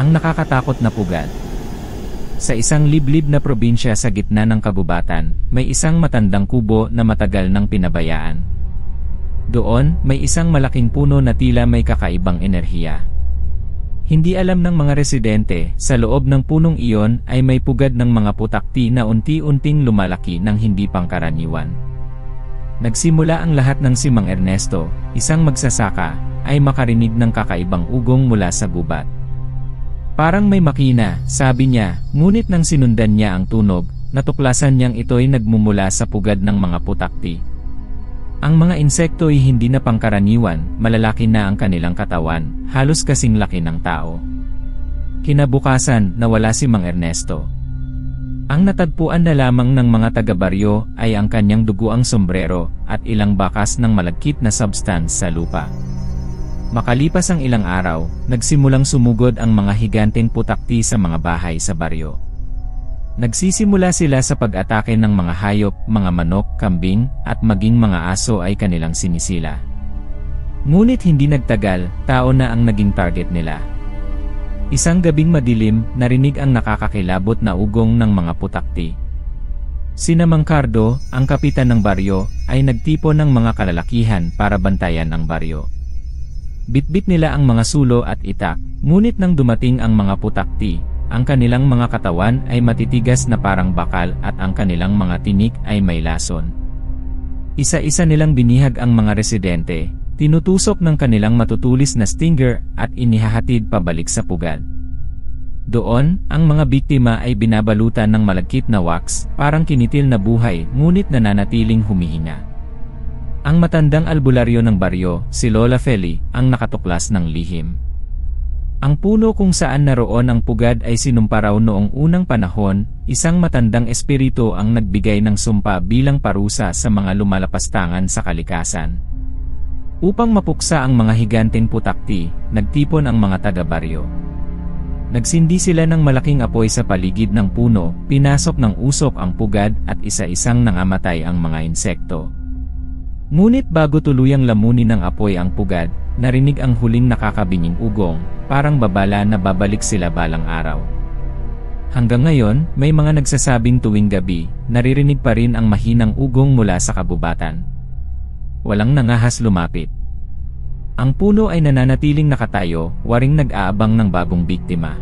Ang nakakatakot na pugad. Sa isang liblib na probinsya sa gitna ng kagubatan, may isang matandang kubo na matagal nang pinabayaan. Doon, may isang malaking puno na tila may kakaibang enerhiya. Hindi alam ng mga residente, sa loob ng punong iyon ay may pugad ng mga putakti na unti-unting lumalaki ng hindi pangkaraniwan. Nagsimula ang lahat ng si Mang Ernesto, isang magsasaka, ay makarinig ng kakaibang ugong mula sa gubat. Parang may makina, sabi niya, ngunit nang sinundan niya ang tunog, natuklasan niyang ito'y nagmumula sa pugad ng mga putakti. Ang mga insekto ay hindi na pangkaraniwan, malalaki na ang kanilang katawan, halos kasing laki ng tao. Kinabukasan, nawala si Mang Ernesto. Ang natagpuan na lamang ng mga taga-baryo ay ang kanyang duguang sombrero at ilang bakas ng malagkit na substance sa lupa. Makalipas ang ilang araw, nagsimulang sumugod ang mga higanteng putakti sa mga bahay sa baryo. Nagsisimula sila sa pag-atake ng mga hayop, mga manok, kambing, at maging mga aso ay kanilang sinisila. Ngunit hindi nagtagal, tao na ang naging target nila. Isang gabing madilim, narinig ang nakakakilabot na ugong ng mga putakti. Sina Mang Cardo, ang kapitan ng baryo, ay nagtipon ng mga kalalakihan para bantayan ang baryo. Bitbit nila ang mga sulo at itak, ngunit nang dumating ang mga putakti, ang kanilang mga katawan ay matitigas na parang bakal at ang kanilang mga tinik ay may lason. Isa-isa nilang binihag ang mga residente, tinutusok ng kanilang matutulis na stinger at inihahatid pabalik sa pugad. Doon, ang mga biktima ay binabalutan ng malagkit na wax, parang kinitil na buhay ngunit nananatiling humihinga. Ang matandang albularyo ng baryo, si Lola Feli, ang nakatuklas ng lihim. Ang puno kung saan naroon ang pugad ay sinumpa raw noong unang panahon, isang matandang espiritu ang nagbigay ng sumpa bilang parusa sa mga lumalapastangan sa kalikasan. Upang mapuksa ang mga higanteng putakti, nagtipon ang mga taga-baryo. Nagsindi sila ng malaking apoy sa paligid ng puno, pinasok ng usok ang pugad at isa-isang nangamatay ang mga insekto. Ngunit bago tuluyang lamunin ng apoy ang pugad, narinig ang huling nakakabining ugong, parang babala na babalik sila balang araw. Hanggang ngayon, may mga nagsasabing tuwing gabi, naririnig pa rin ang mahinang ugong mula sa kabubatan. Walang nangahas lumapit. Ang puno ay nananatiling nakatayo, waring nag-aabang ng bagong biktima.